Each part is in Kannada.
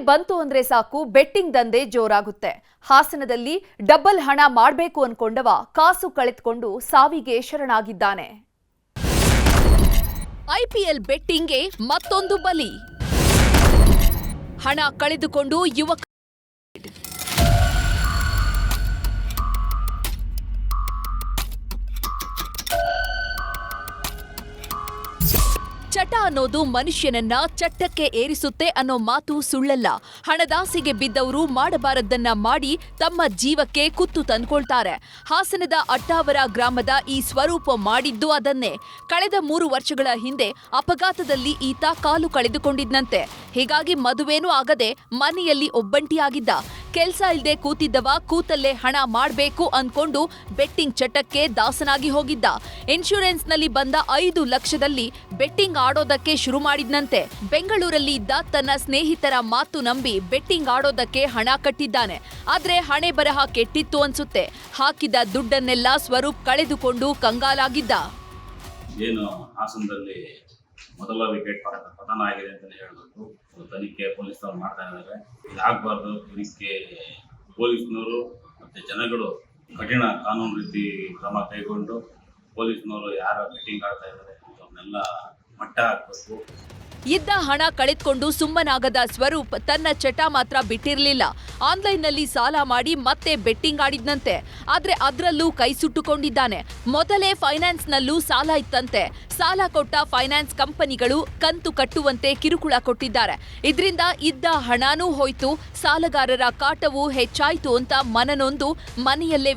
ಐಪಿಎಲ್ ಬಂತು ಅಂದ್ರೆ ಸಾಕು ಬೆಟ್ಟಿಂಗ್ ದಂಧೆ ಜೋರಾಗುತ್ತೆ. ಹಾಸನದಲ್ಲಿ ಡಬಲ್ ಹಣ ಮಾಡಬೇಕು ಅನ್ಕೊಂಡವ ಕಾಸು ಕಳೆದುಕೊಂಡು ಸಾವಿಗೆ ಶರಣಾಗಿದ್ದಾನೆ. ಐಪಿಎಲ್ ಬೆಟ್ಟಿಂಗ್ಗೆ ಮತ್ತೊಂದು ಬಲಿ. ಹಣ ಕಳೆದುಕೊಂಡು ಯುವಕ ಚಟ ಅನ್ನೋದು ಮನುಷ್ಯನನ್ನ ಚಟ್ಟಕ್ಕೆ ಏರಿಸುತ್ತೆ ಅನ್ನೋ ಮಾತು ಸುಳ್ಳಲ್ಲ. ಹಣದಾಸೆಗೆ ಬಿದ್ದವರು ಮಾಡಬಾರದನ್ನ ಮಾಡಿ ತಮ್ಮ ಜೀವಕ್ಕೆ ಕುತ್ತು ತಂದ್ಕೊಳ್ತಾರೆ. ಹಾಸನದ ಅಟ್ಟಾವರ ಗ್ರಾಮದ ಈ ಸ್ವರೂಪ ಮಾಡಿದ್ದು ಅದನ್ನೇ. ಕಳೆದ 3 ವರ್ಷಗಳ ಹಿಂದೆ ಅಪಘಾತದಲ್ಲಿ ಈತ ಕಾಲು ಕಳೆದುಕೊಂಡಿದ್ದಂತೆ. ಹೀಗಾಗಿ ಮದುವೆನೂ ಆಗದೆ ಮನೆಯಲ್ಲಿ ಒಬ್ಬಂಟಿಯಾಗಿದ್ದ. ಕೆಲ್ಸ ಇಲ್ದೆ ಕೂತಿದ್ದವ ಕೂತಲ್ಲೇ ಹಣ ಮಾಡ್ಬೇಕು ಅನ್ಕೊಂಡು ಬೆಟ್ಟಿಂಗ್ ಚಟಕ್ಕೆ ದಾಸನಾಗಿ ಹೋಗಿದ್ದ. ಇನ್ಶೂರೆನ್ಸ್ನಲ್ಲಿ ಬಂದ 5 ಲಕ್ಷದಲ್ಲಿ ಬೆಟ್ಟಿಂಗ್ ಆಡೋದಕ್ಕೆ ಶುರು ಮಾಡಿದ್ನಂತೆ. ಬೆಂಗಳೂರಲ್ಲಿ ಇದ್ದ ತನ್ನ ಸ್ನೇಹಿತರ ಮಾತು ನಂಬಿ ಬೆಟ್ಟಿಂಗ್ ಆಡೋದಕ್ಕೆ ಹಣ ಕಟ್ಟಿದ್ದಾನೆ. ಆದ್ರೆ ಹಣೆ ಬರಹ ಕೆಟ್ಟಿತ್ತು ಅನ್ಸುತ್ತೆ. ಹಾಕಿದ ದುಡ್ಡನ್ನೆಲ್ಲ ಸ್ವರೂಪ್ ಕಳೆದುಕೊಂಡು ಕಂಗಾಲಾಗಿದ್ದ. ಏನು ಹಾಸನದಲ್ಲಿ ಮೊದಲ ವಿಕೆಟ್ ಪತನ ಆಗಿದೆ ಅಂತಲೇ ಹೇಳಬೇಕು. ತನಿಖೆ ಪೊಲೀಸ್ನವ್ರು ಮಾಡ್ತಾ ಇದ್ದಾರೆ. ಇದಾಗಬಾರ್ದು. ಇದಕ್ಕೆ ಪೊಲೀಸ್ನವರು ಮತ್ತು ಜನಗಳು ಕಠಿಣ ಕಾನೂನು ರೀತಿ ಕ್ರಮ ಕೈಗೊಂಡು ಪೊಲೀಸ್ನವರು ಯಾರು ಬೆಟ್ಟಿಂಗ್ ಆಡ್ತಾ ಇದ್ದಾರೆ ಅವ್ರನ್ನೆಲ್ಲ ಮಟ್ಟ ಹಾಕಬೇಕು. ಇದ್ದ ಹಣ ಕಳೆದುಕೊಂಡು ಸುಮ್ಮನಾಗದ ಸ್ವರೂಪ್ ತನ್ನ ಚಟ ಮಾತ್ರ ಬಿಟ್ಟಿರಲಿಲ್ಲ. ಆನ್ಲೈನ್ನಲ್ಲಿ ಸಾಲ ಮಾಡಿ ಮತ್ತೆ ಬೆಟ್ಟಿಂಗ್ ಆಡಿದ್ನಂತೆ. ಆದ್ರೆ ಅದ್ರಲ್ಲೂ ಕೈ ಸುಟ್ಟುಕೊಂಡಿದ್ದಾನೆ. ಮೊದಲೇ ಫೈನಾನ್ಸ್ನಲ್ಲೂ ಸಾಲ ಇತ್ತಂತೆ. ಸಾಲ ಕೊಟ್ಟ ಫೈನಾನ್ಸ್ ಕಂಪನಿಗಳು ಕಂತು ಕಟ್ಟುವಂತೆ ಕಿರುಕುಳ ಕೊಟ್ಟಿದ್ದಾರೆ. ಇದರಿಂದ ಇದ್ದ ಹಣನೂ ಹೋಯ್ತು. ಸಾಲಗಾರರ ಕಾಟವೂ ಹೆಚ್ಚಾಯ್ತು ಅಂತ ಮನನೊಂದು ಮನೆಯಲ್ಲೇ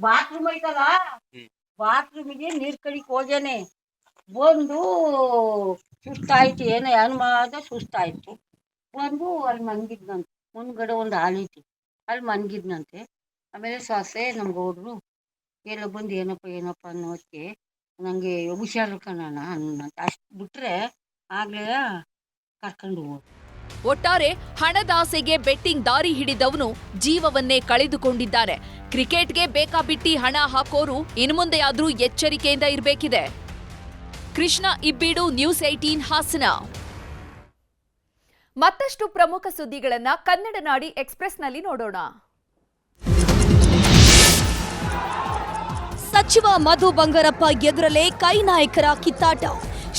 ಬಾತ್ರೂಮ್ ಐತಲ್ಲ, ಬಾತ್ರೂಮಿಗೆ ನೀರ್ ಕಡಿಕ್ ಹೋಗ್ಯಾನೆ. ಬಂದು ಸುಸ್ತಾಯ್ತು, ಏನೋ ಮಾದ ಸುಸ್ತಾಯ್ತು. ಬಂದು ಅಲ್ಲಿ ಮನ್ಗಿದ್ನಂತೆ. ಮುಂದ್ಗಡೆ ಒಂದು ಹಾಲೈತಿ, ಅಲ್ಲಿ ಮನ್ಗಿದ್ನಂತೆ. ಆಮೇಲೆ ಸೊಸೆ ನಮ್ಗೆ ಹೋದ್ರು. ಎಲ್ಲ ಬಂದು ಏನಪ್ಪ ಅನ್ನೋದಕ್ಕೆ ನಂಗೆ ಹುಷಾರು ಕಣಣ ಅನ್ನಂತ. ಅಷ್ಟು ಬಿಟ್ರೆ ಆಗ್ಲೇ ಕರ್ಕೊಂಡು ಹೋದ್ರು. ಒಟ್ಟಾರೆ ಹಣದಾಸೆಗೆ ಬೆಟ್ಟಿಂಗ್ ದಾರಿ ಹಿಡಿದವನು ಜೀವವನ್ನೇ ಕಳೆದುಕೊಂಡಿದ್ದಾನೆ. ಕ್ರಿಕೆಟ್ಗೆ ಬೇಕಾಬಿಟ್ಟಿ ಹಣ ಹಾಕೋರು ಇನ್ನು ಮುಂದೆಯಾದ್ರೂ ಎಚ್ಚರಿಕೆಯಿಂದ ಇರಬೇಕಿದೆ. ಕೃಷ್ಣ ಇಬ್ಬೀಡು, ನ್ಯೂಸ್ 18 ಹಾಸನ. ಮತ್ತಷ್ಟು ಪ್ರಮುಖ ಸುದ್ದಿಗಳನ್ನ ಕನ್ನಡ ನಾಡಿ ಎಕ್ಸ್‌ಪ್ರೆಸ್‌ನಲ್ಲಿ ನೋಡೋಣ. ಸಚಿವ ಮಧು ಬಂಗಾರಪ್ಪ ಎದುರಲ್ಲೇ ಕೈ ನಾಯಕರ ಕಿತ್ತಾಟ.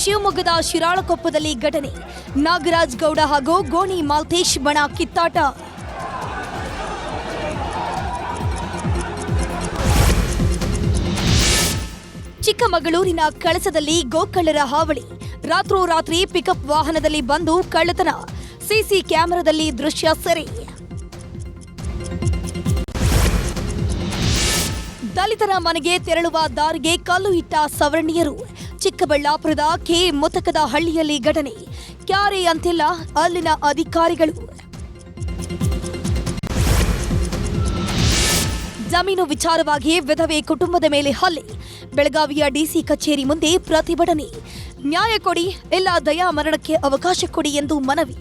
ಶಿವಮೊಗ್ಗದ ಶಿರಾಳಕೊಪ್ಪದಲ್ಲಿ ಘಟನೆ. ನಾಗರಾಜ್ ಗೌಡ ಹಾಗೂ ಗೋಣಿ ಮಾಲ್ತೇಶ್ ಬಣ ಕಿತ್ತಾಟ. ಚಿಕ್ಕಮಗಳೂರಿನ ಕಳಸದಲ್ಲಿ ಗೋಕಳ್ಳರ ಹಾವಳಿ. ರಾತ್ರೋರಾತ್ರಿ ಪಿಕಪ್ ವಾಹನದಲ್ಲಿ ಬಂದು ಕಳ್ಳತನ. ಸಿಸಿ ಕ್ಯಾಮೆರಾದಲ್ಲಿ ದೃಶ್ಯ ಸೆರೆ. ದಲಿತರ ಮನೆಗೆ ತೆರಳುವ ದಾರಿಗೆ ಕಲ್ಲು ಇಟ್ಟ ಸವರ್ಣೀಯರು. ಚಿಕ್ಕಬಳ್ಳಾಪುರದ ಕೆ ಮುತಕದ ಹಳ್ಳಿಯಲ್ಲಿ ಘಟನೆ. ಕ್ಯಾರೆ ಅಂತಿಲ್ಲ ಅಲ್ಲಿನ ಅಧಿಕಾರಿಗಳು. ಜಮೀನು ವಿಚಾರವಾಗಿ ವಿಧವೆ ಕುಟುಂಬದ ಮೇಲೆ ಹಲ್ಲೆ. ಬೆಳಗಾವಿಯ ಡಿಸಿ ಕಚೇರಿ ಮುಂದೆ ಪ್ರತಿಭಟನೆ. ನ್ಯಾಯ ಕೊಡಿ, ಇಲ್ಲ ದಯಾ ಮರಣಕ್ಕೆ ಅವಕಾಶ ಕೊಡಿ ಎಂದು ಮನವಿ.